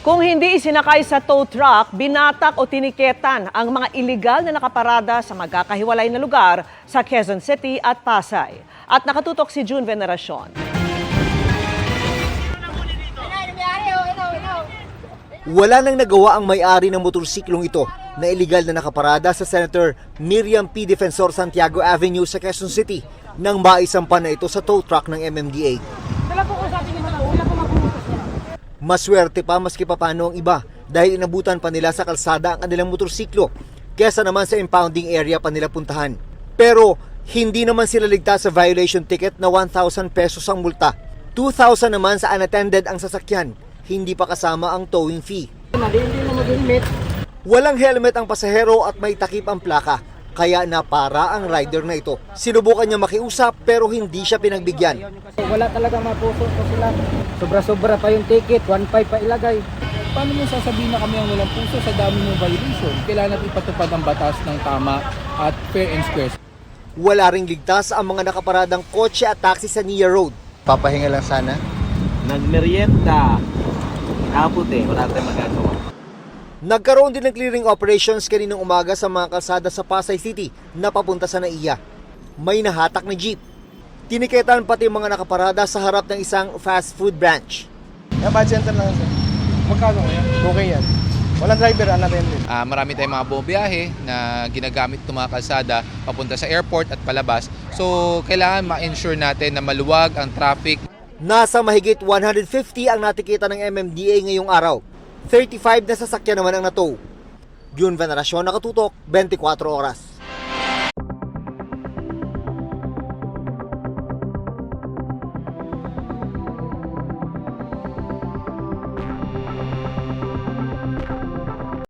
Kung hindi isinakay sa tow truck, binatak o tiniketan ang mga iligal na nakaparada sa magkakahiwalay na lugar sa Quezon City at Pasay. At nakatutok si June Veneracion. Wala nang nagawa ang may-ari ng motorsiklong ito na iligal na nakaparada sa Senator Miriam P. Defensor Santiago Avenue sa Quezon City nang maisampan na ito sa tow truck ng MMDA. Maswerte pa maski papano ang iba dahil inabutan pa nila sa kalsada ang kanilang motorsiklo kesa naman sa impounding area pa nila puntahan. Pero hindi naman sila ligtas sa violation ticket na 1,000 pesos ang multa. 2,000 naman sa unattended ang sasakyan, hindi pa kasama ang towing fee. Walang helmet ang pasahero at may takip ang plaka, kaya napara ang rider na ito. Sinubukan niya makiusap pero hindi siya pinagbigyan. Wala talaga mapuso ko sila. Sobra-sobra pa yung ticket, 1.5 pa ilagay. Paano mo sasabihin na kami ang walang puso sa dami ng violation? Kailangan natin ipatupad ang batas ng tama at fair and square. Wala ring ligtas ang mga nakaparadang kotse at taxi sa Nia Road. Papahinga lang sana. Nagmerienda. Nakaputi, wala tayong magagawa. Nagkaroon din ng clearing operations kaninang umaga sa mga kalsada sa Pasay City na papunta sa Naiya. May nahatak na jeep. Tiniketan pati mga nakaparada sa harap ng isang fast food branch. Budgetan lang sir. Magkano kaya? Okay yan. Walang driver, unattended. Marami tayong mga buong biyahe na ginagamit ng mga kalsada papunta sa airport at palabas. So, kailangan ma-ensure natin na maluwag ang traffic. Nasa mahigit 150 ang natikita ng MMDA ngayong araw. 35 na sasakyan naman ang natow. June Veneracion, nakatutok, 24 oras.